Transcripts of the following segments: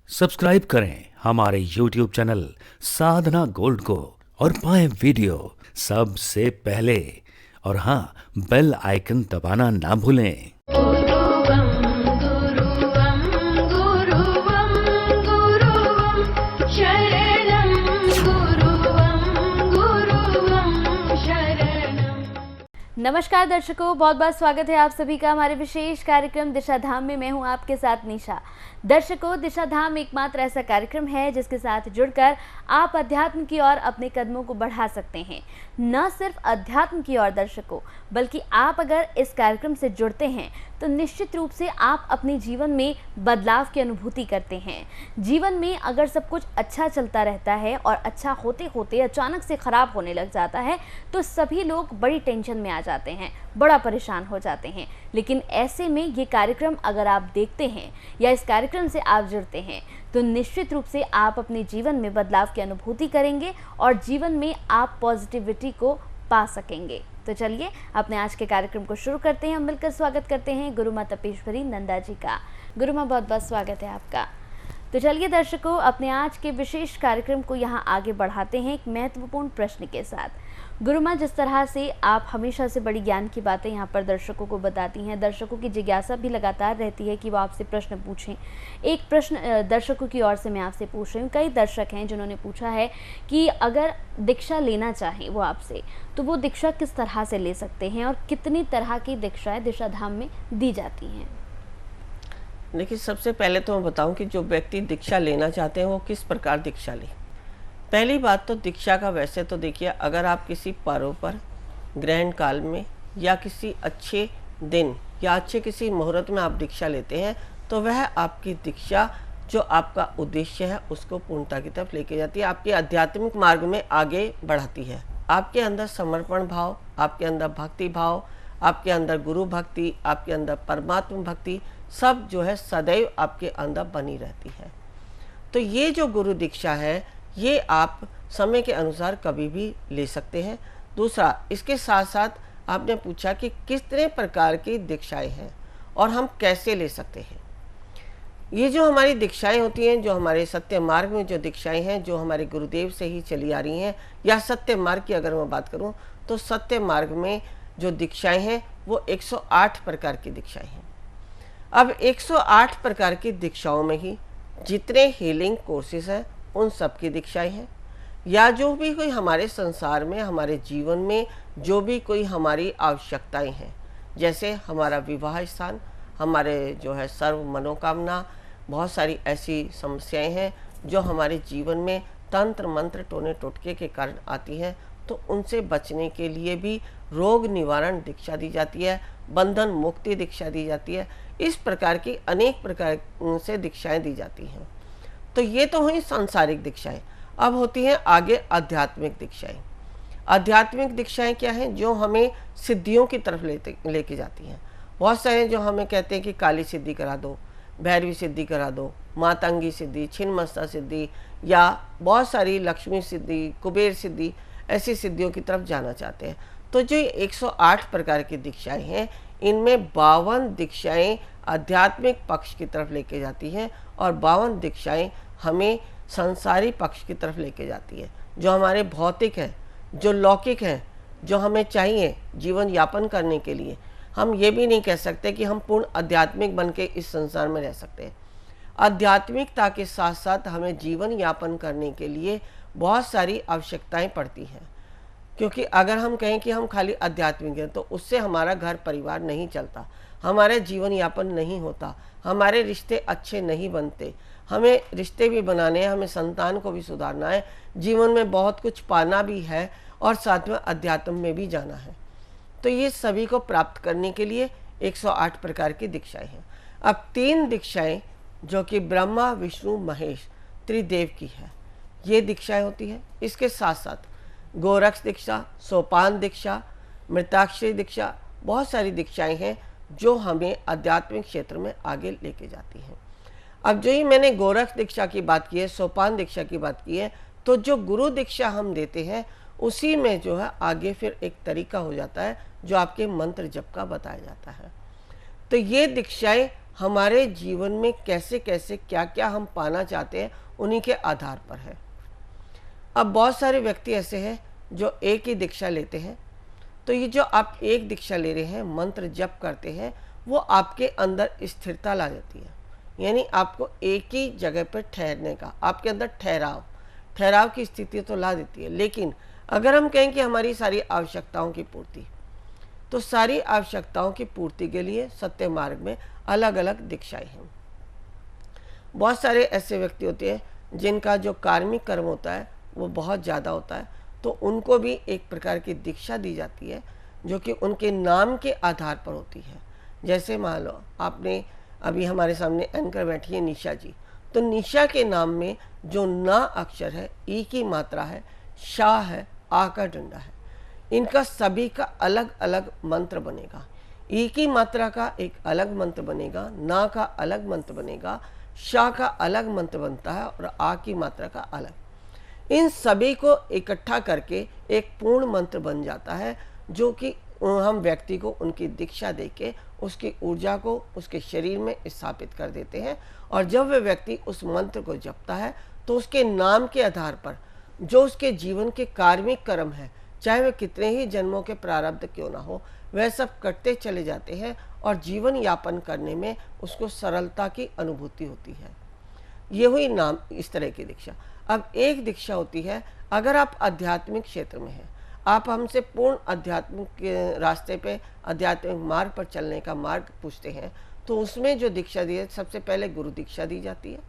Subscribe करें हमारे YouTube channel साधना gold को और पाएं वीडियो सबसे पहले। और हाँ, बेल आइकन दबाना ना भूलें। गुरुवं गुरुवं गुरुवं गुरुवं शरणं गुरुवं गुरुवं शरणं। नमस्कार दर्शकों, बहुत बहुत स्वागत है आप सभी का हमारे विशेष कार्यक्रम दिशा धाम में। मैं हूं आपके साथ निशा। दर्शकों, दिशा धाम एकमात्र ऐसा कार्यक्रम है जिसके साथ जुड़कर आप अध्यात्म की ओर अपने कदमों को बढ़ा सकते हैं। न सिर्फ अध्यात्म की ओर दर्शकों, बल्कि आप अगर इस कार्यक्रम से जुड़ते हैं तो निश्चित रूप से आप अपने जीवन में बदलाव की अनुभूति करते हैं। जीवन में अगर सब कुछ अच्छा चलता रहता है और अच्छा होते होते अचानक से खराब होने लग जाता है तो सभी लोग बड़ी टेंशन में आ जाते हैं, बड़ा परेशान हो जाते हैं। लेकिन ऐसे में ये कार्यक्रम अगर आप देखते हैं या इस कार्यक्रम से आप जुड़ते हैं तो निश्चित रूप से आप अपने जीवन में बदलाव की अनुभूति करेंगे और जीवन में आप पॉजिटिविटी को पा सकेंगे। तो चलिए अपने आज के कार्यक्रम को शुरू करते हैं। हम मिलकर स्वागत करते हैं गुरु माँ तपेश्वरी नंदा जी का। गुरु माँ, बहुत बहुत स्वागत है आपका। तो चलिए दर्शकों, अपने आज के विशेष कार्यक्रम को यहाँ आगे बढ़ाते हैं एक महत्वपूर्ण प्रश्न के साथ। गुरु माँ, जिस तरह से आप हमेशा से बड़ी ज्ञान की बातें यहाँ पर दर्शकों को बताती हैं, दर्शकों की जिज्ञासा भी लगातार रहती है कि वो आपसे प्रश्न पूछें। एक प्रश्न दर्शकों की ओर से मैं आपसे पूछ रही हूँ। कई दर्शक हैं जिन्होंने पूछा है कि अगर दीक्षा लेना चाहें वो आपसे, तो वो दीक्षा किस तरह से ले सकते हैं और कितनी तरह की दीक्षाएं दिशा धाम में दी जाती हैं? देखिए, सबसे पहले तो मैं बताऊं कि जो व्यक्ति दीक्षा लेना चाहते हैं वो किस प्रकार दीक्षा लें। पहली बात तो दीक्षा का वैसे तो देखिए, अगर आप किसी पर्व पर, ग्रहण काल में या किसी अच्छे दिन या अच्छे किसी मुहूर्त में आप दीक्षा लेते हैं तो वह आपकी दीक्षा जो आपका उद्देश्य है उसको पूर्णता की तरफ लेके जाती है, आपके आध्यात्मिक मार्ग में आगे बढ़ाती है। आपके अंदर समर्पण भाव, आपके अंदर भक्ति भाव, आपके अंदर गुरु भक्ति, आपके अंदर परमात्मा भक्ति, सब जो है सदैव आपके अंदर बनी रहती है। तो ये जो गुरु दीक्षा है ये आप समय के अनुसार कभी भी ले सकते हैं। दूसरा, इसके साथ साथ आपने पूछा कि कितने प्रकार की दीक्षाएं हैं और हम कैसे ले सकते हैं। ये जो हमारी दीक्षाएं होती हैं, जो हमारे सत्य मार्ग में जो दीक्षाएं हैं, जो हमारे गुरुदेव से ही चली आ रही हैं, या सत्य मार्ग की अगर मैं बात करूं तो सत्य मार्ग में जो दीक्षाएं हैं वो 108 प्रकार की दीक्षाएं हैं। अब 108 प्रकार की दीक्षाओं में ही जितने हीलिंग कोर्सेज हैं उन सब की दीक्षाएं हैं, या जो भी कोई हमारे संसार में, हमारे जीवन में जो भी कोई हमारी आवश्यकताएं हैं, जैसे हमारा विवाह स्थान, हमारे जो है सर्व मनोकामना, बहुत सारी ऐसी समस्याएं हैं जो हमारे जीवन में तंत्र मंत्र टोने टोटके के कारण आती हैं, तो उनसे बचने के लिए भी रोग निवारण दीक्षा दी जाती है, बंधन मुक्ति दीक्षा दी जाती है। इस प्रकार की अनेक प्रकार से दीक्षाएं दी जाती हैं। तो ये तो हुई सांसारिक दीक्षाएं। अब होती हैं आगे आध्यात्मिक दीक्षाएं। आध्यात्मिक दीक्षाएं क्या हैं? जो हमें सिद्धियों की तरफ लेके जाती हैं। बहुत सारे जो हमें कहते हैं कि काली सिद्धि करा दो, भैरवी सिद्धि करा दो, मातंगी सिद्धि, छिन्नमस्ता सिद्धि, या बहुत सारी लक्ष्मी सिद्धि, कुबेर सिद्धि, ऐसी सिद्धियों की तरफ जाना चाहते हैं। तो जो 108 प्रकार की दीक्षाएं हैं, इनमें 52 दीक्षाएं आध्यात्मिक पक्ष की तरफ लेके जाती हैं और 52 दीक्षाएं हमें संसारी पक्ष की तरफ लेके जाती है। जो हमारे भौतिक हैं, जो लौकिक हैं, जो हमें चाहिए जीवन यापन करने के लिए, हम ये भी नहीं कह सकते कि हम पूर्ण आध्यात्मिक बन के इस संसार में रह सकते हैं। आध्यात्मिकता के साथ साथ हमें जीवन यापन करने के लिए बहुत सारी आवश्यकताएं पड़ती हैं, क्योंकि अगर हम कहें कि हम खाली आध्यात्मिक हैं तो उससे हमारा घर परिवार नहीं चलता, हमारे जीवन यापन नहीं होता, हमारे रिश्ते अच्छे नहीं बनते। हमें रिश्ते भी बनाने हैं, हमें संतान को भी सुधारना है, जीवन में बहुत कुछ पाना भी है और साथ में अध्यात्म में भी जाना है। तो ये सभी को प्राप्त करने के लिए 108 प्रकार की दीक्षाएं हैं। अब 3 दीक्षाएं जो कि ब्रह्मा विष्णु महेश त्रिदेव की है, ये दीक्षाएं होती है। इसके साथ साथ गोरक्ष दीक्षा, सोपान दीक्षा, मृताक्षरी दीक्षा, बहुत सारी दीक्षाएं हैं जो हमें आध्यात्मिक क्षेत्र में आगे लेके जाती हैं। अब जो ही मैंने गोरक्ष दीक्षा की बात की है, सोपान दीक्षा की बात की है, तो जो गुरु दीक्षा हम देते हैं उसी में जो है आगे फिर एक तरीका हो जाता है जो आपके मंत्र जप का बताया जाता है। तो ये दीक्षाएं हमारे जीवन में कैसे कैसे क्या क्या हम पाना चाहते हैं उन्हीं के आधार पर है। अब बहुत सारे व्यक्ति ऐसे हैं जो एक ही दीक्षा लेते हैं, तो ये जो आप एक दीक्षा ले रहे हैं, मंत्र जप करते हैं, वो आपके अंदर स्थिरता ला जाती है, यानी आपको एक ही जगह पर ठहरने का, आपके अंदर ठहराव की स्थिति तो ला देती है। लेकिन अगर हम कहें कि हमारी सारी आवश्यकताओं की पूर्ति, तो सारी आवश्यकताओं की पूर्ति के लिए सत्य मार्ग में अलग अलग दीक्षाएं हैं। बहुत सारे ऐसे व्यक्ति होते हैं जिनका जो कार्मिक कर्म होता है वो बहुत ज़्यादा होता है, तो उनको भी एक प्रकार की दीक्षा दी जाती है जो कि उनके नाम के आधार पर होती है। जैसे मान लो आपने अभी हमारे सामने एंकर बैठी है निशा जी, तो निशा के नाम में जो ना अक्षर है, ई की मात्रा है, शाह है, आ का डंडा है, इनका सभी का अलग अलग मंत्र बनेगा। ई की मात्रा का एक अलग मंत्र बनेगा, ना का अलग मंत्र बनेगा, शाह का अलग मंत्र बनता है और आ की मात्रा का अलग। इन सभी को इकट्ठा करके एक पूर्ण मंत्र बन जाता है, जो कि हम व्यक्ति को उनकी दीक्षा देके उसकी ऊर्जा को उसके शरीर में स्थापित कर देते हैं। और जब वह व्यक्ति उस मंत्र को जपता है तो उसके नाम के आधार पर जो उसके जीवन के कार्मिक कर्म है, चाहे वह कितने ही जन्मों के प्रारब्ध क्यों ना हो, वह सब कटते चले जाते हैं और जीवन यापन करने में उसको सरलता की अनुभूति होती है। ये हुई नाम इस तरह की दीक्षा। अब एक दीक्षा होती है अगर आप आध्यात्मिक क्षेत्र में हैं, आप हमसे पूर्ण आध्यात्मिक रास्ते पे, आध्यात्मिक मार्ग पर चलने का मार्ग पूछते हैं, तो उसमें जो दीक्षा दी है, सबसे पहले गुरु दीक्षा दी जाती है।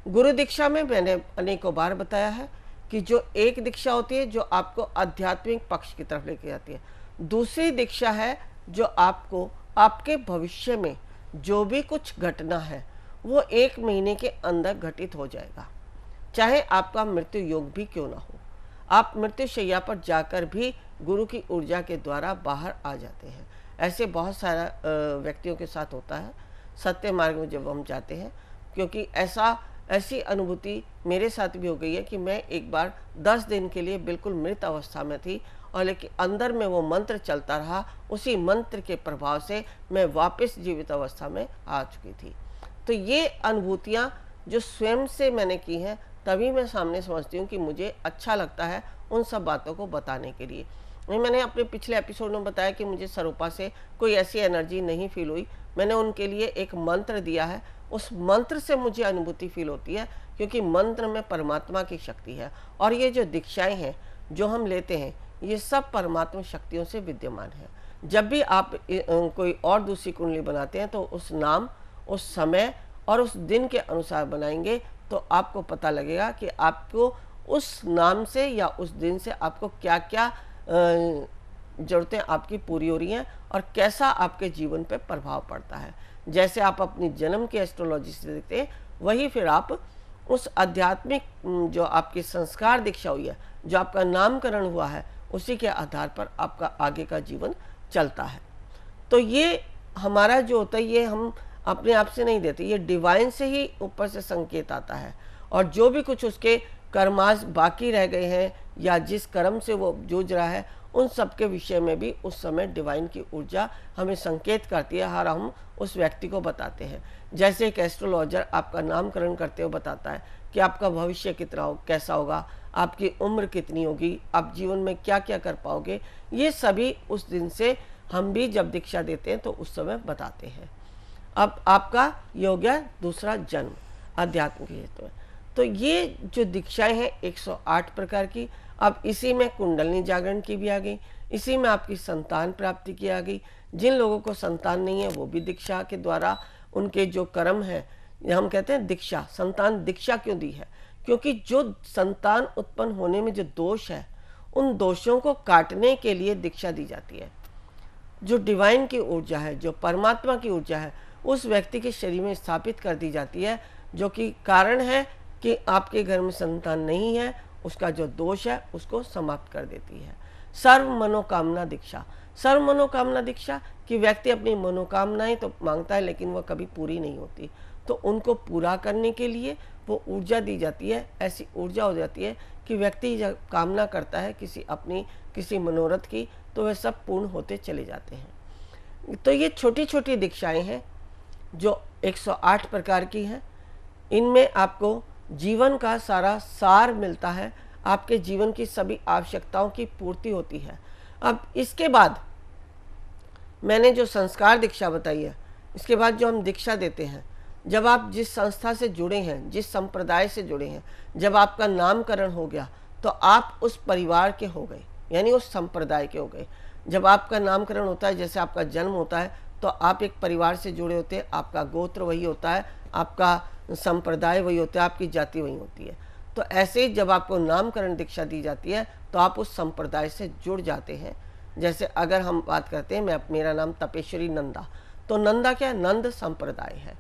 गुरु दीक्षा में मैंने अनेकों बार बताया है कि जो एक दीक्षा होती है जो आपको आध्यात्मिक पक्ष की तरफ लेके जाती है, दूसरी दीक्षा है जो आपको आपके भविष्य में जो भी कुछ घटना है वो 1 महीने के अंदर घटित हो जाएगा, चाहे आपका मृत्यु योग भी क्यों ना हो। आप मृत्यु शैया पर जाकर भी गुरु की ऊर्जा के द्वारा बाहर आ जाते हैं। ऐसे बहुत सारा व्यक्तियों के साथ होता है सत्य मार्ग में जब हम जाते हैं, क्योंकि ऐसी अनुभूति मेरे साथ भी हो गई है कि मैं एक बार 10 दिन के लिए बिल्कुल मृत अवस्था में थी और लेकिन अंदर में वो मंत्र चलता रहा, उसी मंत्र के प्रभाव से मैं वापस जीवित अवस्था में आ चुकी थी। तो ये अनुभूतियाँ जो स्वयं से मैंने की हैं, तभी मैं सामने समझती हूँ कि मुझे अच्छा लगता है उन सब बातों को बताने के लिए। मैंने अपने पिछले एपिसोड में बताया कि मुझे सरूपा से कोई ऐसी एनर्जी नहीं फील हुई, मैंने उनके लिए एक मंत्र दिया है, उस मंत्र से मुझे अनुभूति फील होती है, क्योंकि मंत्र में परमात्मा की शक्ति है। और ये जो दीक्षाएं हैं जो हम लेते हैं, ये सब परमात्मा शक्तियों से विद्यमान है। जब भी आप कोई और दूसरी कुंडली बनाते हैं तो उस नाम, उस समय और उस दिन के अनुसार बनाएंगे, तो आपको पता लगेगा कि आपको उस नाम से या उस दिन से आपको क्या क्या ज़रूरतें आपकी पूरी हो रही हैं और कैसा आपके जीवन पर प्रभाव पड़ता है। जैसे आप अपनी जन्म की एस्ट्रोलॉजी से देखते हैं, वही फिर आप उस आध्यात्मिक जो आपकी संस्कार दीक्षा हुई है, जो आपका नामकरण हुआ है, उसी के आधार पर आपका आगे का जीवन चलता है। तो ये हमारा जो होता है, ये हम अपने आप से नहीं देते, ये डिवाइन से ही ऊपर से संकेत आता है। और जो भी कुछ उसके कर्माश बाकी रह गए हैं या जिस कर्म से वो जूझ रहा है, उन सब के विषय में भी उस समय डिवाइन की ऊर्जा हमें संकेत करती है, हर हम उस व्यक्ति को बताते हैं। जैसे एक एस्ट्रोलॉजर आपका नामकरण करते हुए बताता है कि आपका भविष्य कितना कैसा होगा, आपकी उम्र कितनी होगी, आप जीवन में क्या क्या कर पाओगे, ये सभी उस दिन से हम भी जब दीक्षा देते हैं तो उस समय बताते हैं। अब आपका ये हो गया दूसरा जन्म अध्यात्म के क्षेत्र में। तो ये जो दीक्षाएं हैं 108 प्रकार की। अब इसी में कुंडलनी जागरण की भी आ गई, इसी में आपकी संतान प्राप्ति की आ गई। जिन लोगों को संतान नहीं है वो भी दीक्षा के द्वारा उनके जो कर्म है, हम कहते हैं दीक्षा, संतान दीक्षा क्यों दी है, क्योंकि जो संतान उत्पन्न होने में जो दोष है, उन दोषों को काटने के लिए दीक्षा दी जाती है। जो डिवाइन की ऊर्जा है, जो परमात्मा की ऊर्जा है, उस व्यक्ति के शरीर में स्थापित कर दी जाती है, जो कि कारण है कि आपके घर में संतान नहीं है, उसका जो दोष है उसको समाप्त कर देती है। सर्व मनोकामना दीक्षा, सर्व मनोकामना दीक्षा कि व्यक्ति अपनी मनोकामनाएं तो मांगता है लेकिन वह कभी पूरी नहीं होती, तो उनको पूरा करने के लिए वो ऊर्जा दी जाती है। ऐसी ऊर्जा हो जाती है कि व्यक्ति जब कामना करता है किसी मनोरथ की, तो वह सब पूर्ण होते चले जाते हैं। तो ये छोटी छोटी दीक्षाएं हैं, जो 108 प्रकार की हैं। इनमें आपको जीवन का सारा सार मिलता है, आपके जीवन की सभी आवश्यकताओं की पूर्ति होती है। अब इसके बाद मैंने जो संस्कार दीक्षा बताई है, इसके बाद जो हम दीक्षा देते हैं, जब आप जिस संस्था से जुड़े हैं, जिस संप्रदाय से जुड़े हैं, जब आपका नामकरण हो गया तो आप उस परिवार के हो गए, यानी उस संप्रदाय के हो गए। जब आपका नामकरण होता है, जैसे आपका जन्म होता है, तो आप एक परिवार से जुड़े होते हैं, आपका गोत्र वही होता है, आपका संप्रदाय वही होता है, आपकी जाति वही होती है। तो ऐसे ही जब आपको नामकरण दीक्षा दी जाती है तो आप उस संप्रदाय से जुड़ जाते हैं। जैसे अगर हम बात करते हैं, मेरा नाम तपेश्वरी नंदा, तो नंदा क्या है? नंद संप्रदाय है,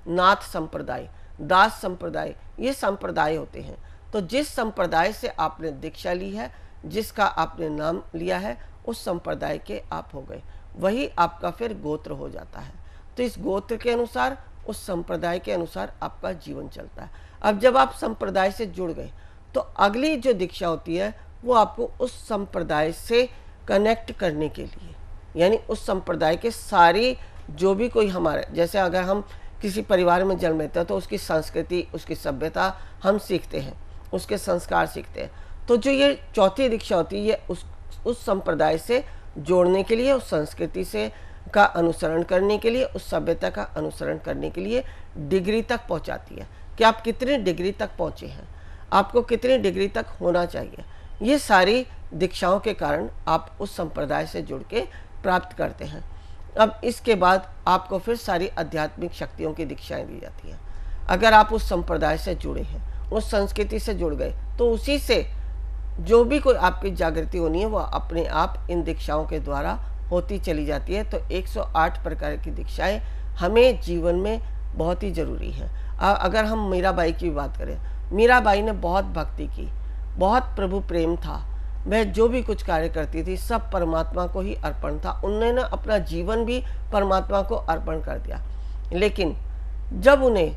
नाथ संप्रदाय, दास संप्रदाय, ये संप्रदाय होते हैं। तो जिस संप्रदाय से आपने दीक्षा ली है, जिसका आपने नाम लिया है, उस संप्रदाय के आप हो गए, वही आपका फिर गोत्र हो जाता है। तो इस गोत्र के अनुसार, उस संप्रदाय के अनुसार आपका जीवन चलता है। अब जब आप संप्रदाय से जुड़ गए तो अगली जो दीक्षा होती है वो आपको उस संप्रदाय से कनेक्ट करने के लिए, यानी उस संप्रदाय के सारी जो भी कोई हमारे, जैसे अगर हम किसी परिवार में जन्म लेते हैं तो उसकी संस्कृति, उसकी सभ्यता हम सीखते हैं, उसके संस्कार सीखते हैं। तो जो ये चौथी दीक्षा होती है, ये उस संप्रदाय से जोड़ने के लिए, उस संस्कृति से का अनुसरण करने के लिए, उस सभ्यता का अनुसरण करने के लिए डिग्री तक पहुंचाती है कि आप कितनी डिग्री तक पहुंचे हैं, आपको कितनी डिग्री तक होना चाहिए। ये सारी दीक्षाओं के कारण आप उस संप्रदाय से जुड़ के प्राप्त करते हैं। अब इसके बाद आपको फिर सारी आध्यात्मिक शक्तियों की दीक्षाएं दी जाती हैं। अगर आप उस संप्रदाय से जुड़े हैं, उस संस्कृति से जुड़ गए, तो उसी से जो भी कोई आपकी जागृति होनी है वो अपने आप इन दीक्षाओं के द्वारा होती चली जाती है। तो 108 प्रकार की दीक्षाएं हमें जीवन में बहुत ही ज़रूरी है। अगर हम मीराबाई की बात करें, मीराबाई ने बहुत भक्ति की, बहुत प्रभु प्रेम था, वह जो भी कुछ कार्य करती थी सब परमात्मा को ही अर्पण था। उन्होंने अपना जीवन भी परमात्मा को अर्पण कर दिया। लेकिन जब उन्हें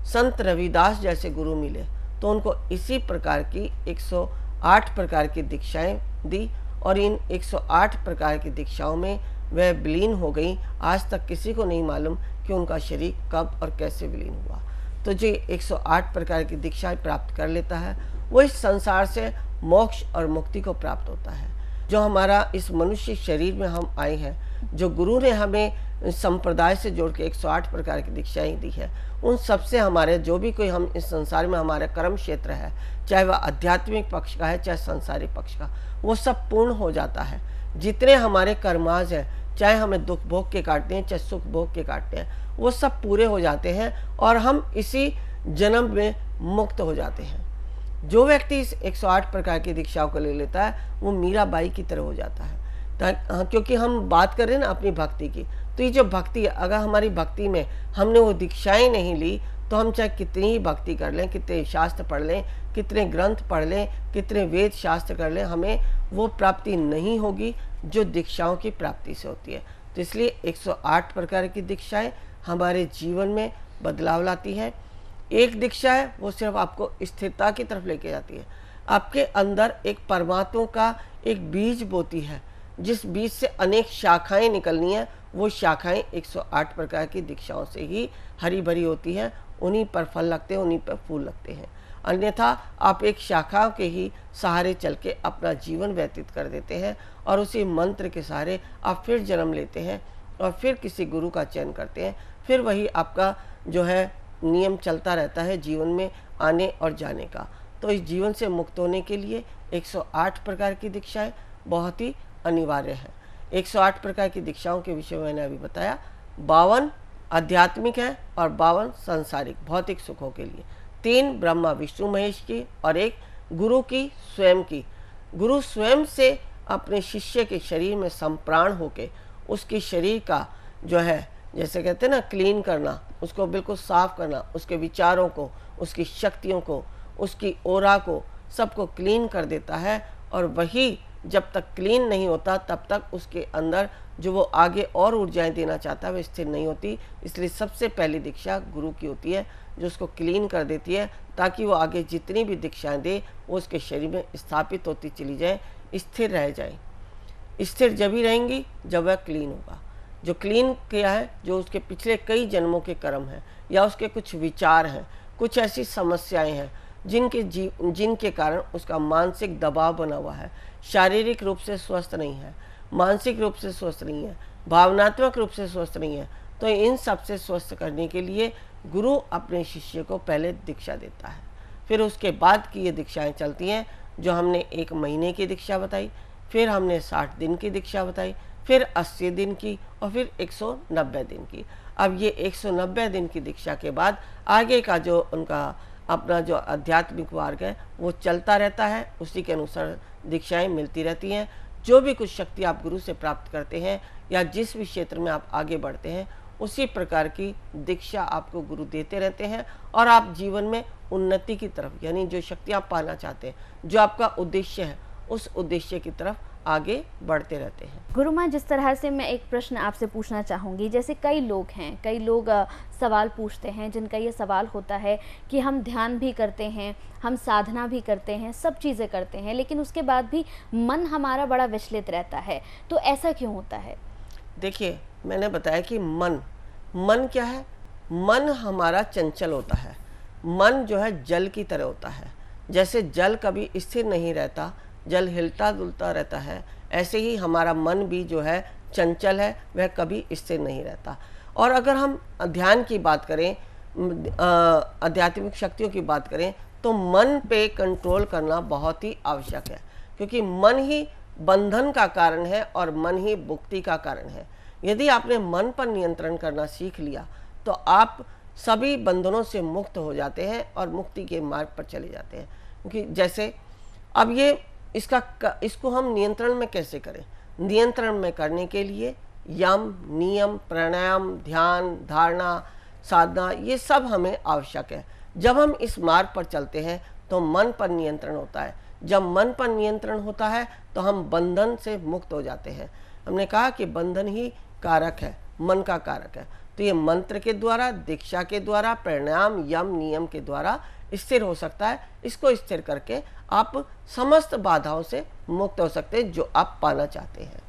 संत रविदास जैसे गुरु मिले तो उनको इसी प्रकार की 108 प्रकार की दीक्षाएं दी और इन 108 प्रकार की दीक्षाओं में वह विलीन हो गई। आज तक किसी को नहीं मालूम कि उनका शरीर कब और कैसे विलीन हुआ। तो जो 108 प्रकार की दीक्षाएं प्राप्त कर लेता है वो इस संसार से मोक्ष और मुक्ति को प्राप्त होता है। जो हमारा इस मनुष्य शरीर में हम आए हैं, जो गुरु ने हमें संप्रदाय से जोड़ के 108 प्रकार की दीक्षाएं दी है, उन सबसे हमारे जो भी कोई हम इस संसार में हमारा कर्म क्षेत्र है, चाहे वह आध्यात्मिक पक्ष का है चाहे संसारिक पक्ष का, वो सब पूर्ण हो जाता है। जितने हमारे कर्माज हैं, चाहे हमें दुख भोग के काटते हैं चाहे सुख भोग के काटते हैं, वो सब पूरे हो जाते हैं और हम इसी जन्म में मुक्त हो जाते हैं। जो व्यक्ति इस 108 प्रकार की दीक्षाओं को ले लेता है वो मीराबाई की तरह हो जाता है। क्योंकि हम बात कर रहे हैं ना अपनी भक्ति की, तो ये जो भक्ति है, अगर हमारी भक्ति में हमने वो दीक्षाएं नहीं ली तो हम चाहे कितनी ही भक्ति कर लें, कितने शास्त्र पढ़ लें, कितने ग्रंथ पढ़ लें, कितने वेद शास्त्र कर लें, हमें वो प्राप्ति नहीं होगी जो दीक्षाओं की प्राप्ति से होती है। तो इसलिए 108 प्रकार की दीक्षाएं हमारे जीवन में बदलाव लाती है। एक दीक्षा है वो सिर्फ आपको स्थिरता की तरफ लेके जाती है। आपके अंदर एक परमात्मा का एक बीज बोती है, जिस बीज से अनेक शाखाएं निकलनी है। वो शाखाएं 108 प्रकार की दीक्षाओं से ही हरी भरी होती हैं, उन्हीं पर फल लगते हैं, उन्हीं पर फूल लगते हैं। अन्यथा आप एक शाखा के ही सहारे चल के अपना जीवन व्यतीत कर देते हैं और उसी मंत्र के सहारे आप फिर जन्म लेते हैं और फिर किसी गुरु का चयन करते हैं। फिर वही आपका जो है नियम चलता रहता है जीवन में आने और जाने का। तो इस जीवन से मुक्त होने के लिए 108 प्रकार की दीक्षाएं बहुत ही अनिवार्य है। 108 प्रकार की दीक्षाओं के विषय में मैंने अभी बताया। 52 आध्यात्मिक है और 52 सांसारिक भौतिक सुखों के लिए। 3 ब्रह्मा विष्णु महेश की और 1 गुरु की स्वयं की। गुरु स्वयं से अपने शिष्य के शरीर में संप्राण होके उसके शरीर का जो है, जैसे कहते हैं ना, क्लीन करना, उसको बिल्कुल साफ करना, उसके विचारों को, उसकी शक्तियों को, उसकी ओरा को, सबको क्लीन कर देता है। और वही जब तक क्लीन नहीं होता तब तक उसके अंदर जो वो आगे और ऊर्जाएं देना चाहता है वो स्थिर नहीं होती। इसलिए सबसे पहली दीक्षा गुरु की होती है जो उसको क्लीन कर देती है, ताकि वो आगे जितनी भी दीक्षाएं दे वो उसके शरीर में स्थापित होती चली जाए, स्थिर रह जाए। स्थिर जब ही रहेंगी जब वह क्लीन होगा। जो क्लीन किया है, जो उसके पिछले कई जन्मों के कर्म हैं या उसके कुछ विचार हैं, कुछ ऐसी समस्याएं हैं जिनके कारण उसका मानसिक दबाव बना हुआ है, शारीरिक रूप से स्वस्थ नहीं है, मानसिक रूप से स्वस्थ नहीं है, भावनात्मक रूप से स्वस्थ नहीं है, तो इन सब से स्वस्थ करने के लिए गुरु अपने शिष्य को पहले दीक्षा देता है। फिर उसके बाद की ये दीक्षाएं चलती हैं, जो हमने 1 महीने की दीक्षा बताई, फिर हमने 60 दिन की दीक्षा बताई, फिर 80 दिन की और फिर 190 दिन की। अब ये 190 दिन की दीक्षा के बाद आगे का जो उनका अपना जो आध्यात्मिक मार्ग है वो चलता रहता है, उसी के अनुसार दीक्षाएं मिलती रहती हैं। जो भी कुछ शक्ति आप गुरु से प्राप्त करते हैं या जिस भी क्षेत्र में आप आगे बढ़ते हैं, उसी प्रकार की दीक्षा आपको गुरु देते रहते हैं और आप जीवन में उन्नति की तरफ, यानी जो शक्ति आप पाना चाहते हैं, जो आपका उद्देश्य है, उस उद्देश्य की तरफ आगे बढ़ते रहते हैं। गुरु माँ, जिस तरह से मैं एक प्रश्न आपसे पूछना चाहूँगी, जैसे कई लोग हैं, कई लोग सवाल पूछते हैं जिनका ये सवाल होता है कि हम ध्यान भी करते हैं, हम साधना भी करते हैं, सब चीज़ें करते हैं, लेकिन उसके बाद भी मन हमारा बड़ा विचलित रहता है, तो ऐसा क्यों होता है? देखिए, मैंने बताया कि मन क्या है? मन हमारा चंचल होता है। मन जो है जल की तरह होता है। जैसे जल कभी स्थिर नहीं रहता, जल हिलता डुलता रहता है, ऐसे ही हमारा मन भी जो है चंचल है, वह कभी स्थिर नहीं रहता। और अगर हम ध्यान की बात करें, आध्यात्मिक शक्तियों की बात करें, तो मन पे कंट्रोल करना बहुत ही आवश्यक है, क्योंकि मन ही बंधन का कारण है और मन ही मुक्ति का कारण है। यदि आपने मन पर नियंत्रण करना सीख लिया तो आप सभी बंधनों से मुक्त हो जाते हैं और मुक्ति के मार्ग पर चले जाते हैं। क्योंकि जैसे अब ये इसको हम नियंत्रण में कैसे करें? नियंत्रण में करने के लिए यम, नियम, प्राणायाम, ध्यान, धारणा, साधना, ये सब हमें आवश्यक है। जब हम इस मार्ग पर चलते हैं तो मन पर नियंत्रण होता है। जब मन पर नियंत्रण होता है तो हम बंधन से मुक्त हो जाते हैं। हमने कहा कि बंधन ही कारक है, मन का कारक है। तो ये मंत्र के द्वारा, दीक्षा के द्वारा, प्राणायाम, यम, नियम के द्वारा स्थिर हो सकता है। इसको स्थिर करके आप समस्त बाधाओं से मुक्त हो सकते हैं जो आप पाना चाहते हैं।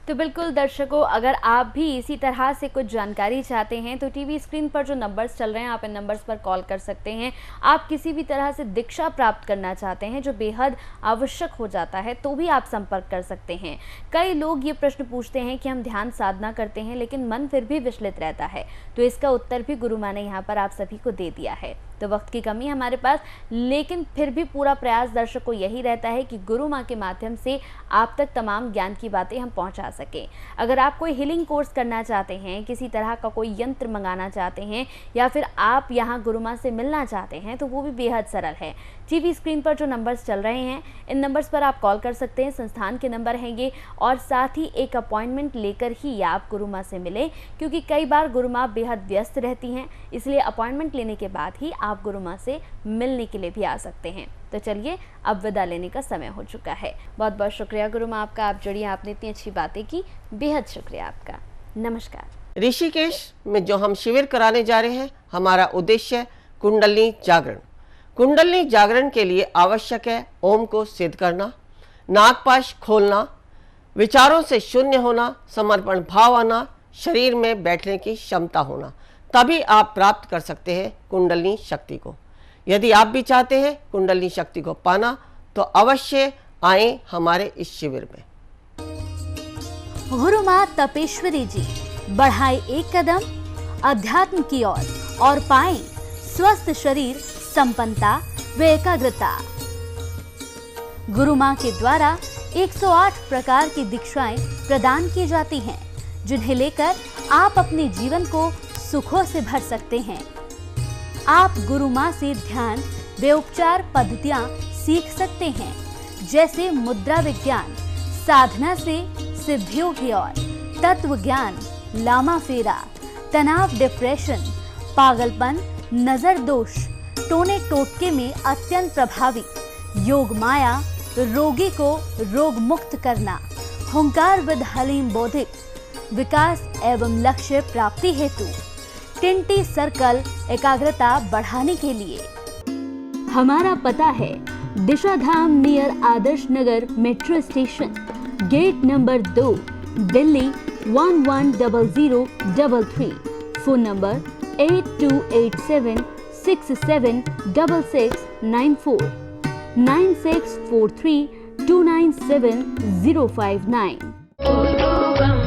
तो बिल्कुल दर्शकों, अगर आप भी इसी तरह से कुछ जानकारी चाहते हैं तो टीवी स्क्रीन पर जो नंबर्स चल रहे हैं, आप इन नंबर्स पर कॉल कर सकते हैं। आप किसी भी तरह से दीक्षा प्राप्त करना चाहते हैं जो बेहद आवश्यक हो जाता है, तो भी आप संपर्क कर सकते हैं। कई लोग ये प्रश्न पूछते हैं कि हम ध्यान साधना करते हैं लेकिन मन फिर भी विचलित रहता है, तो इसका उत्तर भी गुरु माँ ने यहाँ पर आप सभी को दे दिया है। तो वक्त की कमी हमारे पास, लेकिन फिर भी पूरा प्रयास दर्शक को यही रहता है कि गुरु माँ के माध्यम से आप तक तमाम ज्ञान की बातें हम पहुंचा सकें। अगर आप कोई हीलिंग कोर्स करना चाहते हैं, किसी तरह का कोई यंत्र मंगाना चाहते हैं, या फिर आप यहाँ गुरु माँ से मिलना चाहते हैं, तो वो भी बेहद सरल है। टीवी स्क्रीन पर जो नंबर्स चल रहे हैं, इन नंबर्स पर आप कॉल कर सकते हैं। संस्थान के नंबर हैं ये, और साथ ही एक अपॉइंटमेंट लेकर ही आप गुरु माँ से मिलें, क्योंकि कई बार गुरु माँ बेहद व्यस्त रहती हैं, इसलिए अपॉइंटमेंट लेने के बाद ही आप गुरु माँ से मिलने के लिए भी आ सकते हैं। तो चलिए, अब विदा लेने का समय हो चुका है। बहुत बहुत शुक्रिया गुरु माँ आपका, आप जुड़िए, आपने इतनी अच्छी बातें की, बेहद शुक्रिया आपका। नमस्कार। ऋषिकेश में जो हम शिविर कराने जा रहे हैं, हमारा उद्देश्य है कुंडलिनी जागरण। कुंडलिनी जागरण के लिए आवश्यक है ओम को सिद्ध करना, नागपाश खोलना, विचारों से शून्य होना, समर्पण भाव आना, शरीर में बैठने की क्षमता होना, तभी आप प्राप्त कर सकते हैं कुंडलिनी शक्ति को। यदि आप भी चाहते हैं कुंडलिनी शक्ति को पाना, तो अवश्य आएं हमारे इस शिविर में। गुरु माँ तपेश्वरी जी बढ़ाए एक कदम अध्यात्म की ओर और पाएं स्वस्थ शरीर, संपन्नता व एकाग्रता। गुरु माँ के द्वारा 108 प्रकार की दीक्षाएं प्रदान की जाती हैं, जिन्हें लेकर आप अपने जीवन को सुखों से भर सकते हैं। आप गुरु माँ से ध्यान व उपचार पद्धतियाँ सीख सकते हैं, जैसे मुद्रा विज्ञान, साधना से सिद्धियों की ओर, तत्व ज्ञान, लामा फेरा, तनाव, डिप्रेशन, पागलपन, नजर दोष, टोने टोटके में अत्यंत प्रभावी, योग माया, रोगी को रोग मुक्त करना, हुंकार विद हलीम बौद्धिक, विकास एवं लक्ष्य प्राप्ति हेतु, टिंटी सर्कल, एकाग्रता बढ़ाने के लिए। हमारा पता है Disha Dham near Adarsh Nagar metro station, gate number 2, Delhi 110033. Phone number 8287676694 9643297059. गुरुवं